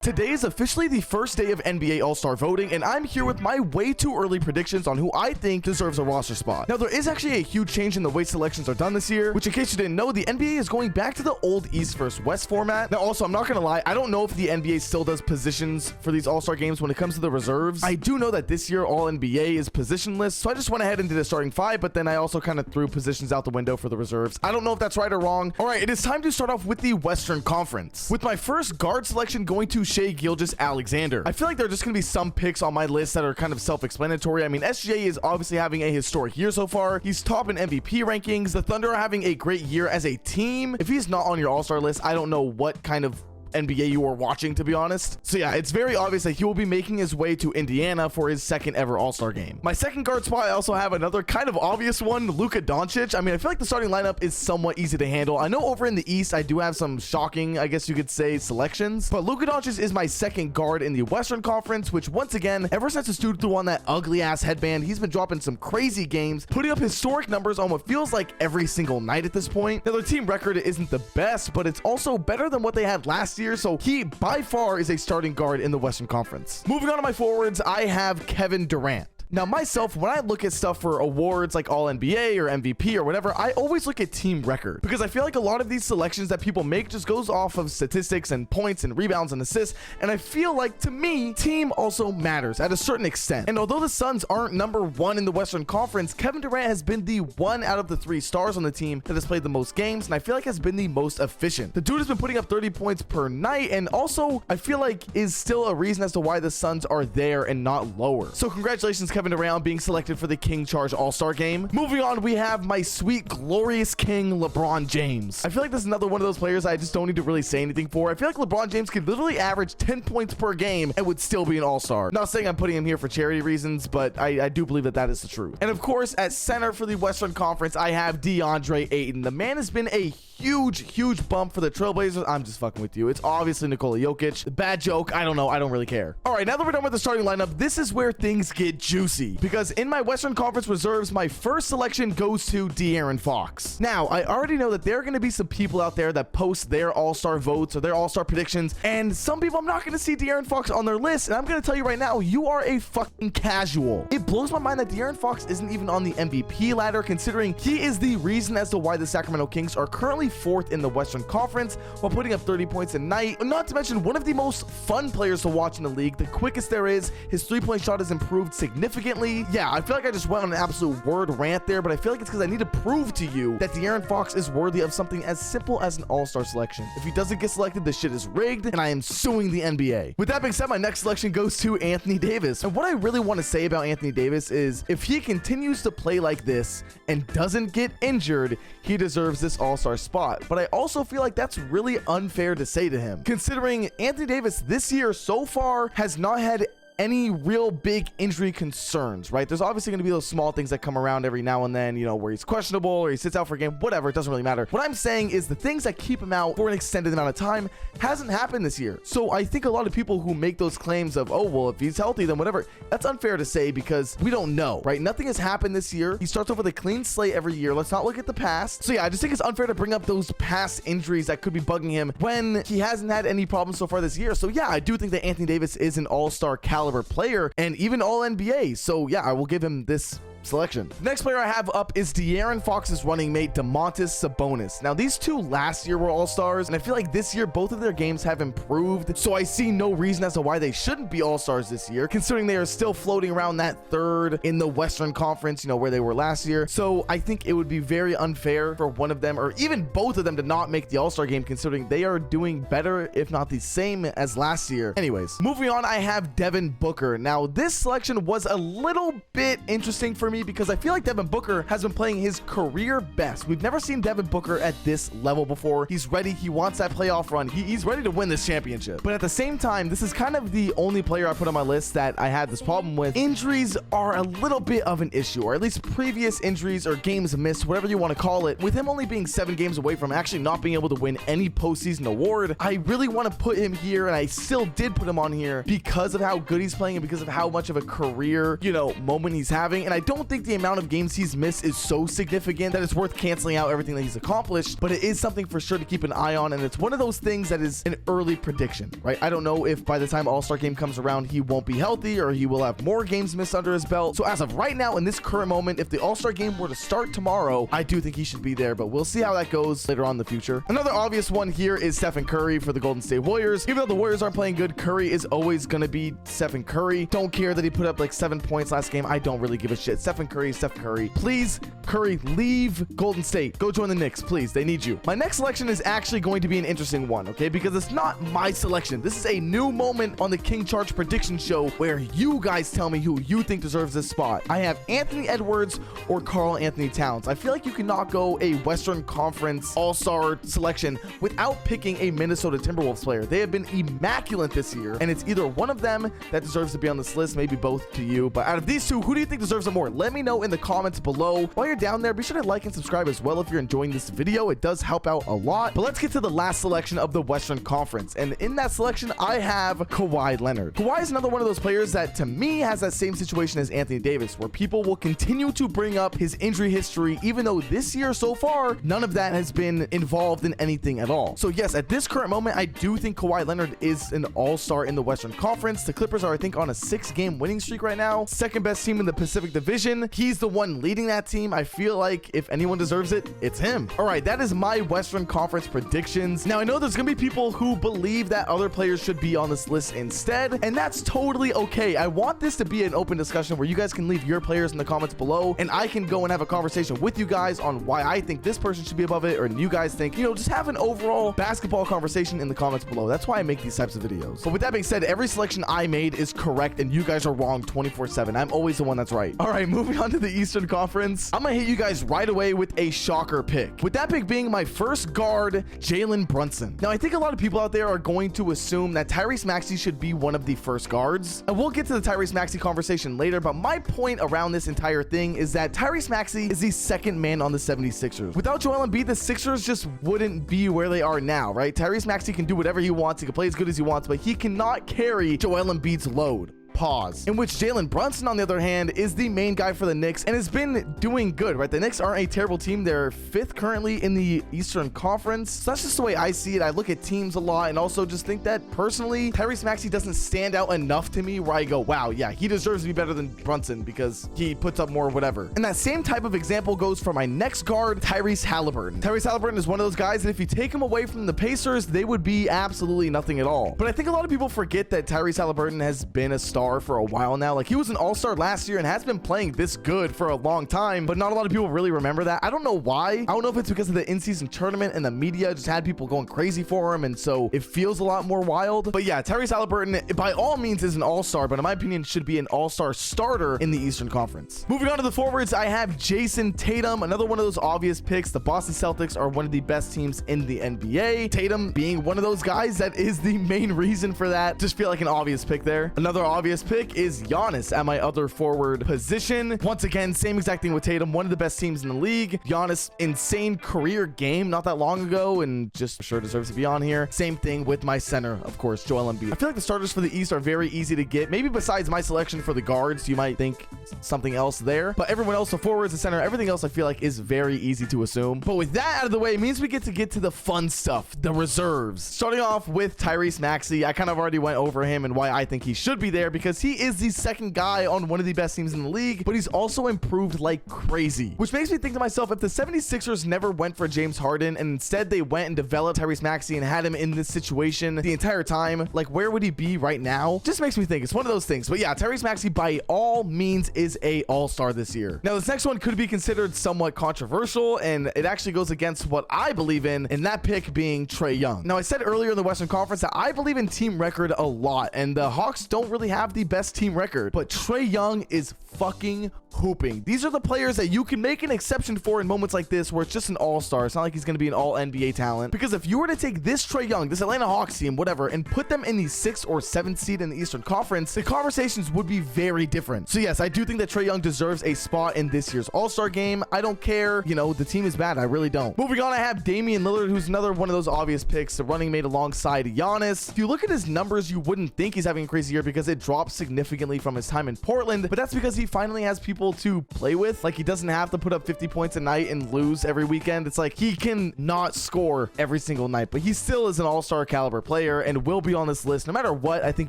Today is officially the first day of NBA All-Star voting, and I'm here with my way too early predictions on who I think deserves a roster spot. Now, there is actually a huge change in the way selections are done this year, which in case you didn't know, the NBA is going back to the old East versus West format. Now, also, I'm not going to lie, I don't know if the NBA still does positions for these All-Star games when it comes to the reserves. I do know that this year All-NBA is positionless, so I just went ahead and did a starting five, but then I also kind of threw positions out the window for the reserves. I don't know if that's right or wrong. All right, it is time to start off with the Western Conference, with my first guard selection going to Shai Gilgeous-Alexander. I feel like there are just going to be some picks on my list that are kind of self-explanatory. I mean, SGA is obviously having a historic year so far. He's top in MVP rankings. The Thunder are having a great year as a team. If he's not on your All-Star list, I don't know what kind of NBA you are watching, to be honest. So yeah, it's very obvious that he will be making his way to Indiana for his second ever All-Star game. My second guard spot, I also have another kind of obvious one, Luka Doncic. I mean, I feel like the starting lineup is somewhat easy to handle. I know over in the East, I do have some shocking, I guess you could say, selections, but Luka Doncic is my second guard in the Western Conference, which once again, ever since this dude threw on that ugly ass headband, he's been dropping some crazy games, putting up historic numbers on what feels like every single night at this point. Now, their team record isn't the best, but it's also better than what they had last year, so he by far is a starting guard in the Western Conference. Moving on to my forwards, I have Kevin Durant. Now, myself, when I look at stuff for awards like All-NBA or MVP or whatever, I always look at team record, because I feel like a lot of these selections that people make just goes off of statistics and points and rebounds and assists, and I feel like, to me, team also matters at a certain extent. And although the Suns aren't number one in the Western Conference, Kevin Durant has been the one out of the three stars on the team that has played the most games, and I feel like has been the most efficient. The dude has been putting up 30 points per night, and also, I feel like is still a reason as to why the Suns are there and not lower. So congratulations, Kevin Durant, being selected for the KingCharge All-Star game. Moving on, we have my sweet, glorious king, LeBron James. I feel like this is another one of those players I just don't need to really say anything for. I feel like LeBron James could literally average 10 points per game and would still be an All-Star. Not saying I'm putting him here for charity reasons, but I do believe that that is the truth. And of course, at center for the Western Conference, I have DeAndre Ayton. The man has been a huge bump for the Trailblazers. I'm just fucking with you. It's obviously Nikola Jokic. Bad joke. I don't know. I don't really care. All right, now that we're done with the starting lineup, this is where things get juicy, because in my Western Conference reserves, my first selection goes to De'Aaron Fox. Now, I already know that there are going to be some people out there that post their All-Star votes or their All-Star predictions, and some people I'm not going to see De'Aaron Fox on their list, and I'm going to tell you right now, you are a fucking casual. It blows my mind that De'Aaron Fox isn't even on the MVP ladder, considering he is the reason as to why the Sacramento Kings are currently fourth in the Western Conference while putting up 30 points a night. Not to mention one of the most fun players to watch in the league, the quickest there is. His three-point shot has improved significantly. Yeah, I feel like I just went on an absolute word rant there, but I feel like it's because I need to prove to you that De'Aaron Fox is worthy of something as simple as an All-Star selection. If he doesn't get selected, this shit is rigged, and I am suing the NBA. With that being said, my next selection goes to Anthony Davis. And what I really want to say about Anthony Davis is if he continues to play like this and doesn't get injured, he deserves this All-Star spot. But I also feel like that's really unfair to say to him, considering Anthony Davis this year so far has not had any real big injury concerns, right? There's obviously going to be those small things that come around every now and then, you know, where he's questionable or he sits out for a game, whatever, it doesn't really matter. What I'm saying is the things that keep him out for an extended amount of time hasn't happened this year. So I think a lot of people who make those claims of, oh, well, if he's healthy, then whatever, that's unfair to say because we don't know, right? Nothing has happened this year. He starts off with a clean slate every year. Let's not look at the past. So yeah, I just think it's unfair to bring up those past injuries that could be bugging him when he hasn't had any problems so far this year. So yeah, I do think that Anthony Davis is an all-star caliber player and even all NBA. So yeah, I will give him this selection. The next player I have up is De'Aaron Fox's running mate, Domantas Sabonis. Now, these two last year were all-stars, and I feel like this year, both of their games have improved, so I see no reason as to why they shouldn't be all-stars this year, considering they are still floating around that third in the Western Conference, you know, where they were last year. So I think it would be very unfair for one of them, or even both of them, to not make the all-star game, considering they are doing better, if not the same as last year. Anyways, moving on, I have Devin Booker. Now, this selection was a little bit interesting for me because I feel like Devin Booker has been playing his career best. We've never seen Devin Booker at this level before. He's ready. He wants that playoff run. He's ready to win this championship. But at the same time, this is kind of the only player I put on my list that I had this problem with. Injuries are a little bit of an issue, or at least previous injuries or games missed, whatever you want to call it. With him only being 7 games away from actually not being able to win any postseason award, I really want to put him here, and I still did put him on here because of how good he's playing and because of how much of a career, you know, moment he's having. And I don't don't think the amount of games he's missed is so significant that it's worth canceling out everything that he's accomplished, but it is something for sure to keep an eye on, and it's one of those things that is an early prediction, right? I don't know if by the time All-Star game comes around, he won't be healthy or he will have more games missed under his belt. So as of right now, in this current moment, if the All-Star game were to start tomorrow, I do think he should be there, but we'll see how that goes later on in the future. Another obvious one here is Stephen Curry for the Golden State Warriors. Even though the Warriors aren't playing good, Curry is always going to be Stephen Curry. Don't care that he put up like 7 points last game. I don't really give a shit. Stephen Curry, Steph Curry. Please, Curry, leave Golden State. Go join the Knicks, please. They need you. My next selection is actually going to be an interesting one, okay? Because it's not my selection. This is a new moment on the KingCharge prediction show where you guys tell me who you think deserves this spot. I have Anthony Edwards or Karl Anthony Towns. I feel like you cannot go a Western Conference All-Star selection without picking a Minnesota Timberwolves player. They have been immaculate this year, and it's either one of them that deserves to be on this list, maybe both to you. But out of these two, who do you think deserves it more? Let me know in the comments below. While you're down there, be sure to like and subscribe as well if you're enjoying this video. It does help out a lot. But let's get to the last selection of the Western Conference, and in that selection, I have Kawhi Leonard. Kawhi is another one of those players that, to me, has that same situation as Anthony Davis, where people will continue to bring up his injury history, even though this year so far, none of that has been involved in anything at all. So yes, at this current moment, I do think Kawhi Leonard is an all-star in the Western Conference. The Clippers are, I think, on a 6-game winning streak right now. Second best team in the Pacific Division. He's the one leading that team. I feel like if anyone deserves it, it's him. All right, that is my Western Conference predictions. Now, I know there's gonna be people who believe that other players should be on this list instead, and that's totally okay. I want this to be an open discussion where you guys can leave your players in the comments below, and I can go and have a conversation with you guys on why I think this person should be above it, or you guys think, you know, just have an overall basketball conversation in the comments below. That's why I make these types of videos. But with that being said, every selection I made is correct, and you guys are wrong 24/7. I'm always the one that's right. All right, moving on to the Eastern Conference. I'm gonna hit you guys right away with a shocker pick. With that pick being my first guard, Jalen Brunson. Now, I think a lot of people out there are going to assume that Tyrese Maxey should be one of the first guards. And we'll get to the Tyrese Maxey conversation later, but my point around this entire thing is that Tyrese Maxey is the second man on the 76ers. Without Joel Embiid, the Sixers just wouldn't be where they are now, right? Tyrese Maxey can do whatever he wants. He can play as good as he wants, but he cannot carry Joel Embiid's load. Pause. In which Jalen Brunson, on the other hand, is the main guy for the Knicks and has been doing good, right? The Knicks aren't a terrible team. They're 5th currently in the Eastern Conference. So that's just the way I see it. I look at teams a lot and also just think that personally, Tyrese Maxey doesn't stand out enough to me where I go, wow, yeah, he deserves to be better than Brunson because he puts up more whatever. And that same type of example goes for my next guard, Tyrese Halliburton. Tyrese Halliburton is one of those guys that if you take him away from the Pacers, they would be absolutely nothing at all. But I think a lot of people forget that Tyrese Halliburton has been a star for a while now. Like, he was an all-star last year and has been playing this good for a long time, but not a lot of people really remember that. I don't know why. I don't know if it's because of the in-season tournament and the media just had people going crazy for him, and so it feels a lot more wild. But yeah, Tyrese Halliburton by all means is an all-star, but in my opinion should be an all-star starter in the Eastern Conference. Moving on to the forwards, I have Jason Tatum, another one of those obvious picks. The Boston Celtics are one of the best teams in the NBA. Tatum being one of those guys that is the main reason for that. Just feel like an obvious pick there. Another obvious pick is Giannis at my other forward position. Once again, same exact thing with Tatum, one of the best teams in the league. Giannis, insane career game not that long ago, and just for sure deserves to be on here. Same thing with my center, of course, Joel Embiid. I feel like the starters for the East are very easy to get. Maybe besides my selection for the guards, you might think something else there, but everyone else, the forwards, the center, everything else I feel like is very easy to assume. But with that out of the way, it means we get to the fun stuff, the reserves. Starting off with Tyrese Maxey, I kind of already went over him and why I think he should be there, because he is the second guy on one of the best teams in the league, but he's also improved like crazy, which makes me think to myself, if the 76ers never went for James Harden and instead they went and developed Tyrese Maxey and had him in this situation the entire time, like, where would he be right now? Just makes me think. It's one of those things. But yeah, Tyrese Maxey by all means is a all-star this year. Now, this next one could be considered somewhat controversial, and it actually goes against what I believe in that pick being Trae Young. Now, I said earlier in the Western Conference that I believe in team record a lot, and the Hawks don't really have the best team record, but Trae Young is fucking hooping. These are the players that you can make an exception for in moments like this where it's just an all-star. It's not like he's going to be an all-NBA talent, because if you were to take this Trae Young, this Atlanta Hawks team, whatever, and put them in the 6th or 7th seed in the Eastern Conference, the conversations would be very different. So yes, I do think that Trae Young deserves a spot in this year's all-star game. I don't care, you know, the team is bad. I really don't. Moving on, I have Damian Lillard, who's another one of those obvious picks, the running mate alongside Giannis. If you look at his numbers, you wouldn't think he's having a crazy year because it dropped dropped significantly from his time in Portland, but that's because he finally has people to play with. Like, he doesn't have to put up 50 points a night and lose every weekend. It's like he can not score every single night, but he still is an all-star caliber player and will be on this list no matter what. I think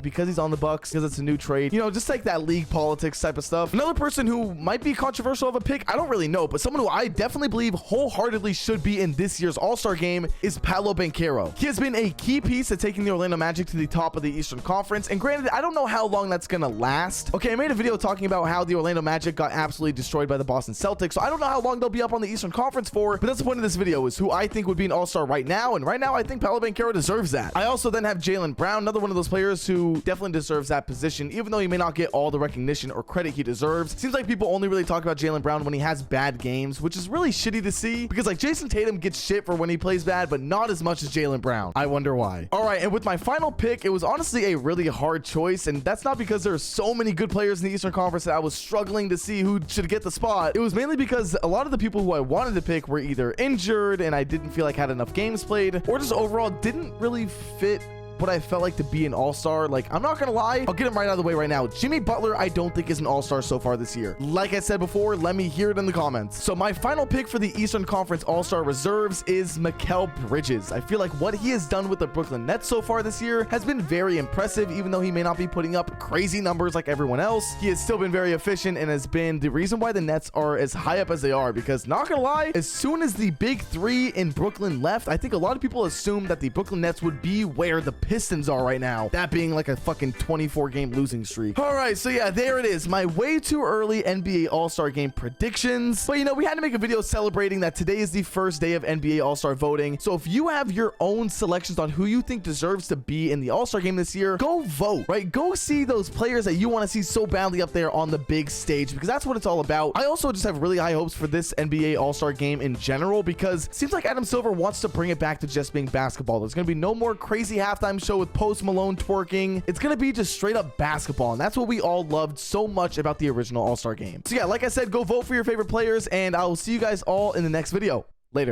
because he's on the Bucks, because it's a new trade, you know, just like that league politics type of stuff. Another person who might be controversial of a pick, I don't really know, but someone who I definitely believe wholeheartedly should be in this year's all-star game is Paolo Banchero. He has been a key piece to taking the Orlando Magic to the top of the Eastern Conference, and granted, I don't know how long that's gonna last. Okay, I made a video talking about how the Orlando Magic got absolutely destroyed by the Boston Celtics, so I don't know how long they'll be up on the Eastern Conference for, but that's the point of this video, is who I think would be an all-star right now, and right now I think Paolo Banchero deserves that. I also then have Jaylen Brown, another one of those players who definitely deserves that position, even though he may not get all the recognition or credit he deserves. Seems like people only really talk about Jaylen Brown when he has bad games, which is really shitty to see, because like Jason Tatum gets shit for when he plays bad, but not as much as Jaylen Brown. I wonder why. All right, and with my final pick, it was honestly a really hard choice, and that's not because there are so many good players in the Eastern Conference that I was struggling to see who should get the spot. It was mainly because a lot of the people who I wanted to pick were either injured and I didn't feel like had enough games played, or just overall didn't really fit what I felt like to be an all-star. Like, I'm not gonna lie, I'll get him right out of the way right now. Jimmy Butler, I don't think is an all-star so far this year. Like I said before, let me hear it in the comments. So my final pick for the Eastern Conference all-star reserves is Mikal Bridges. I feel like what he has done with the Brooklyn Nets so far this year has been very impressive, even though he may not be putting up crazy numbers like everyone else. He has still been very efficient and has been the reason why the Nets are as high up as they are, because not gonna lie, as soon as the big three in Brooklyn left, I think a lot of people assumed that the Brooklyn Nets would be where the Pistons are right now, that being like a fucking 24 game losing streak. All right, so yeah, there it is, my way too early NBA all-star game predictions. But you know, we had to make a video celebrating that today is the first day of NBA all-star voting, so if you have your own selections on who you think deserves to be in the all-star game this year, go vote, right? Go see those players that you want to see so badly up there on the big stage, because that's what it's all about. I also just have really high hopes for this NBA all-star game in general, because it seems like Adam Silver wants to bring it back to just being basketball. There's gonna be no more crazy halftime show with Post Malone twerking. It's gonna be just straight up basketball, and that's what we all loved so much about the original all-star game. So yeah, like I said, go vote for your favorite players, and I will see you guys all in the next video. Later.